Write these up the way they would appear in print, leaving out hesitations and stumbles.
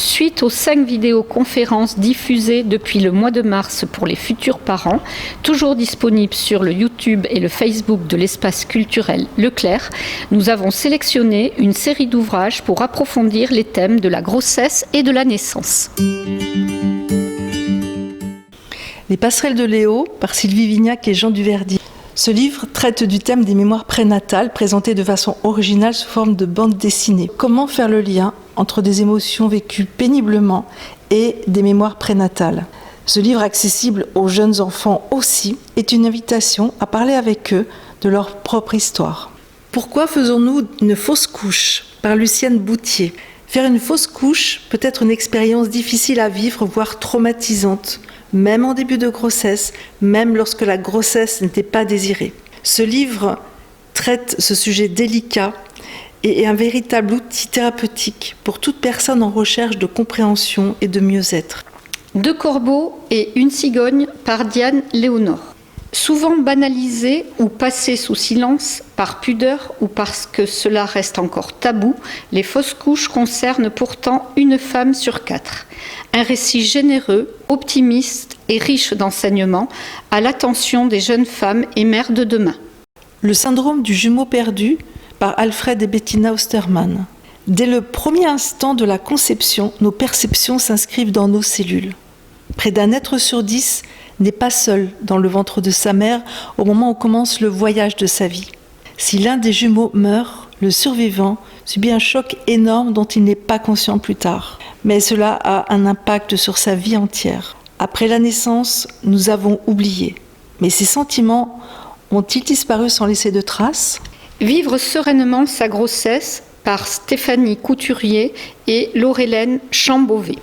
Suite aux 5 vidéoconférences diffusées depuis le mois de mars pour les futurs parents, toujours disponibles sur le YouTube et le Facebook de l'espace culturel Leclerc, nous avons sélectionné une série d'ouvrages pour approfondir les thèmes de la grossesse et de la naissance. Les passerelles de Léo, par Sylvie Vignac et Jean Duverdy. Ce livre traite du thème des mémoires prénatales, présentées de façon originale sous forme de bande dessinée. Comment faire le lien entre des émotions vécues péniblement et des mémoires prénatales. Ce livre, accessible aux jeunes enfants aussi, est une invitation à parler avec eux de leur propre histoire. Pourquoi faisons-nous une fausse couche ? Par Lucienne Boutier. Faire une fausse couche peut être une expérience difficile à vivre, voire traumatisante, même en début de grossesse, même lorsque la grossesse n'était pas désirée. Ce livre traite ce sujet délicat et est un véritable outil thérapeutique pour toute personne en recherche de compréhension et de mieux-être. 2 corbeaux et une cigogne par Diane Léonore. Souvent banalisées ou passées sous silence, par pudeur ou parce que cela reste encore tabou, les fausses couches concernent pourtant une femme sur 4. Un récit généreux, optimiste et riche d'enseignements à l'attention des jeunes femmes et mères de demain. Le syndrome du jumeau perdu par Alfred et Bettina Ostermann. Dès le premier instant de la conception, nos perceptions s'inscrivent dans nos cellules. Près d'un être sur 10 n'est pas seul dans le ventre de sa mère au moment où commence le voyage de sa vie. Si l'un des jumeaux meurt, le survivant subit un choc énorme dont il n'est pas conscient plus tard. Mais cela a un impact sur sa vie entière. Après la naissance, nous avons oublié. Mais ces sentiments ont-ils disparu sans laisser de traces ? Vivre sereinement sa grossesse par Stéphanie Couturier et Laurélène Chambauvé.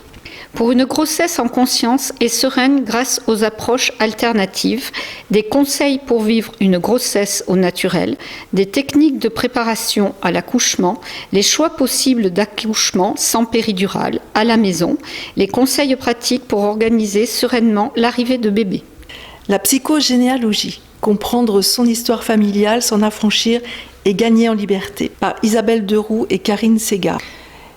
Pour une grossesse en conscience et sereine grâce aux approches alternatives, des conseils pour vivre une grossesse au naturel, des techniques de préparation à l'accouchement, les choix possibles d'accouchement sans péridurale à la maison, les conseils pratiques pour organiser sereinement l'arrivée de bébé. La psychogénéalogie, comprendre son histoire familiale, s'en affranchir et gagner en liberté, par Isabelle Deroux et Karine Segar.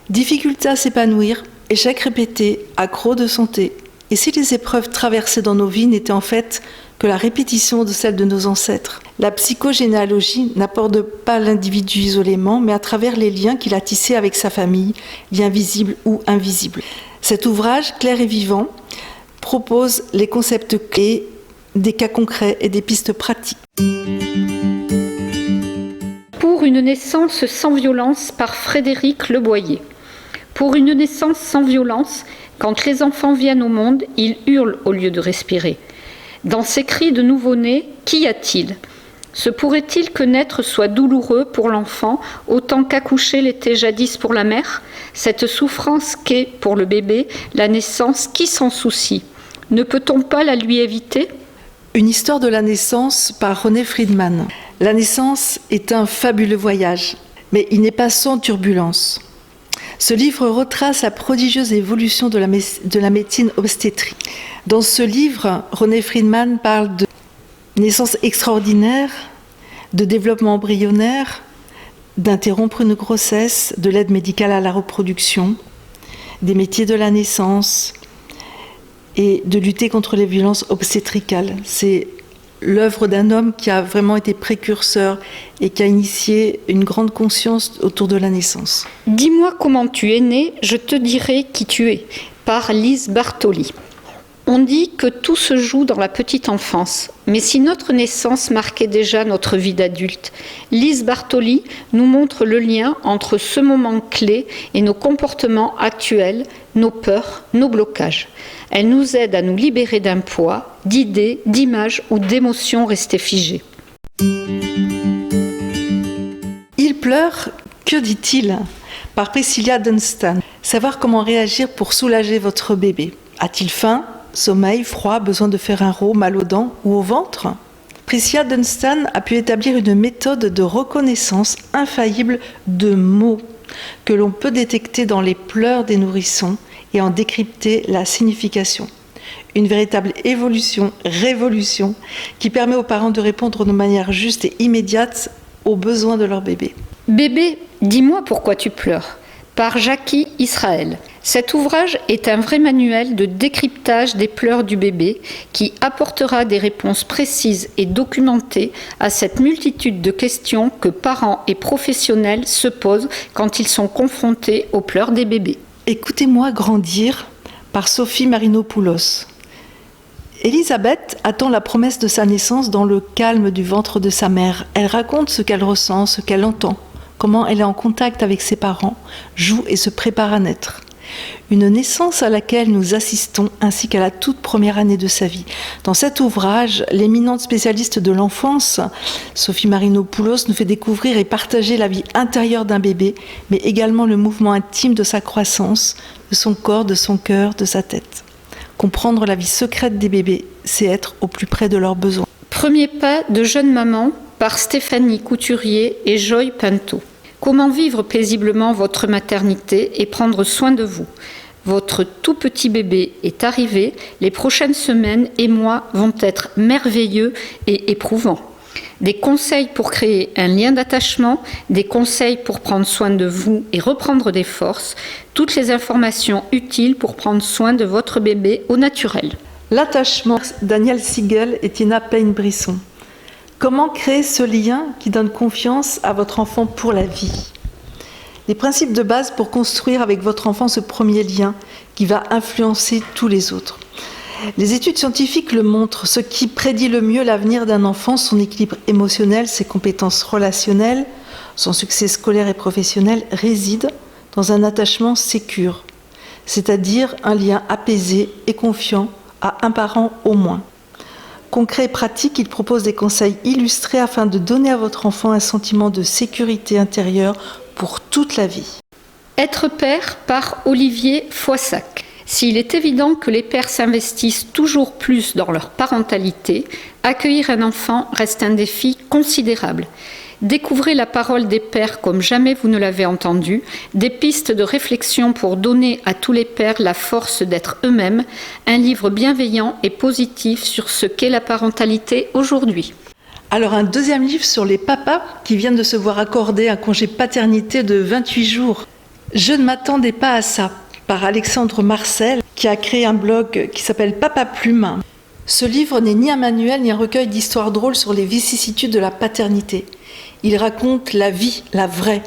Difficulté à s'épanouir, échec répété, accro de santé. Et si les épreuves traversées dans nos vies n'étaient en fait que la répétition de celles de nos ancêtres ? La psychogénéalogie n'aborde pas l'individu isolément, mais à travers les liens qu'il a tissés avec sa famille, liens visibles ou invisibles. Cet ouvrage, clair et vivant, propose les concepts clés, des cas concrets et des pistes pratiques. Pour une naissance sans violence par Frédéric Leboyer. Pour une naissance sans violence, quand les enfants viennent au monde, ils hurlent au lieu de respirer. Dans ces cris de nouveau-né, qu'y a-t-il ? Se pourrait-il que naître soit douloureux pour l'enfant autant qu'accoucher l'était jadis pour la mère ? Cette souffrance qu'est, pour le bébé, la naissance, qui s'en soucie ? Ne peut-on pas la lui éviter ? Une histoire de la naissance par René Friedman. La naissance est un fabuleux voyage, mais il n'est pas sans turbulence. Ce livre retrace la prodigieuse évolution de la médecine obstétrique. Dans ce livre, René Friedman parle de naissance extraordinaire, de développement embryonnaire, d'interrompre une grossesse, de l'aide médicale à la reproduction, des métiers de la naissance et de lutter contre les violences obstétricales. C'est l'œuvre d'un homme qui a vraiment été précurseur et qui a initié une grande conscience autour de la naissance. Dis-moi comment tu es née, je te dirai qui tu es, par Lise Bartoli. On dit que tout se joue dans la petite enfance, mais si notre naissance marquait déjà notre vie d'adulte, Lise Bartoli nous montre le lien entre ce moment clé et nos comportements actuels, nos peurs, nos blocages. Elle nous aide à nous libérer d'un poids, d'idées, d'images ou d'émotions restées figées. Il pleure, que dit-il ? Par Priscilla Dunstan. Savoir comment réagir pour soulager votre bébé. A-t-il faim ? Sommeil, froid, besoin de faire un rot, mal aux dents ou au ventre ? Priscilla Dunstan a pu établir une méthode de reconnaissance infaillible de mots que l'on peut détecter dans les pleurs des nourrissons et en décrypter la signification. Une véritable révolution qui permet aux parents de répondre de manière juste et immédiate aux besoins de leur bébé. Bébé, dis-moi pourquoi tu pleures. par Jackie Israël. Cet ouvrage est un vrai manuel de décryptage des pleurs du bébé qui apportera des réponses précises et documentées à cette multitude de questions que parents et professionnels se posent quand ils sont confrontés aux pleurs des bébés. Écoutez-moi grandir par Sophie Marinopoulos. Élisabeth attend la promesse de sa naissance dans le calme du ventre de sa mère. Elle raconte ce qu'elle ressent, ce qu'elle entend, comment elle est en contact avec ses parents, joue et se prépare à naître. Une naissance à laquelle nous assistons ainsi qu'à la toute première année de sa vie. Dans cet ouvrage, l'éminente spécialiste de l'enfance, Sophie Marinopoulos, nous fait découvrir et partager la vie intérieure d'un bébé, mais également le mouvement intime de sa croissance, de son corps, de son cœur, de sa tête. Comprendre la vie secrète des bébés, c'est être au plus près de leurs besoins. Premier pas de jeune maman par Stéphanie Couturier et Joy Pinto. Comment vivre paisiblement votre maternité et prendre soin de vous? Votre tout petit bébé est arrivé, les prochaines semaines et mois vont être merveilleux et éprouvants. Des conseils pour créer un lien d'attachement, des conseils pour prendre soin de vous et reprendre des forces, toutes les informations utiles pour prendre soin de votre bébé au naturel. L'attachement, Daniel Siegel et Tina Payne-Brisson. Comment créer ce lien qui donne confiance à votre enfant pour la vie? Les principes de base pour construire avec votre enfant ce premier lien qui va influencer tous les autres. Les études scientifiques le montrent, ce qui prédit le mieux l'avenir d'un enfant, son équilibre émotionnel, ses compétences relationnelles, son succès scolaire et professionnel réside dans un attachement sécure, c'est-à-dire un lien apaisé et confiant à un parent au moins. Concret et pratique, il propose des conseils illustrés afin de donner à votre enfant un sentiment de sécurité intérieure pour toute la vie. Être père par Olivier Foissac. S'il est évident que les pères s'investissent toujours plus dans leur parentalité, accueillir un enfant reste un défi considérable. Découvrez la parole des pères comme jamais vous ne l'avez entendue, des pistes de réflexion pour donner à tous les pères la force d'être eux-mêmes, un livre bienveillant et positif sur ce qu'est la parentalité aujourd'hui. Alors un deuxième livre sur les papas qui viennent de se voir accorder un congé paternité de 28 jours. Je ne m'attendais pas à ça, par Alexandre Marcel, qui a créé un blog qui s'appelle Papa Plume. Ce livre n'est ni un manuel ni un recueil d'histoires drôles sur les vicissitudes de la paternité. Il raconte la vie, la vraie.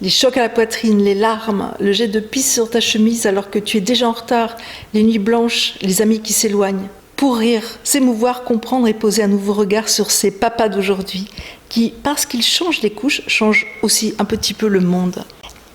Les chocs à la poitrine, les larmes, le jet de pisse sur ta chemise alors que tu es déjà en retard, les nuits blanches, les amis qui s'éloignent. Pour rire, s'émouvoir, comprendre et poser un nouveau regard sur ces papas d'aujourd'hui qui, parce qu'ils changent les couches, changent aussi un petit peu le monde.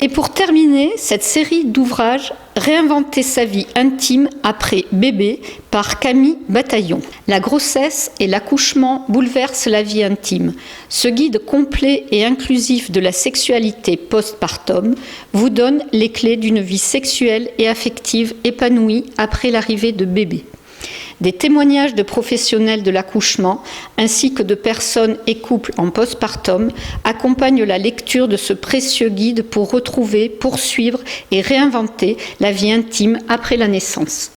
Et pour terminer cette série d'ouvrages, Réinventer sa vie intime après bébé par Camille Bataillon. La grossesse et l'accouchement bouleversent la vie intime. Ce guide complet et inclusif de la sexualité postpartum vous donne les clés d'une vie sexuelle et affective épanouie après l'arrivée de bébé. Des témoignages de professionnels de l'accouchement ainsi que de personnes et couples en postpartum accompagnent la lecture de ce précieux guide pour retrouver, poursuivre et réinventer la vie intime après la naissance.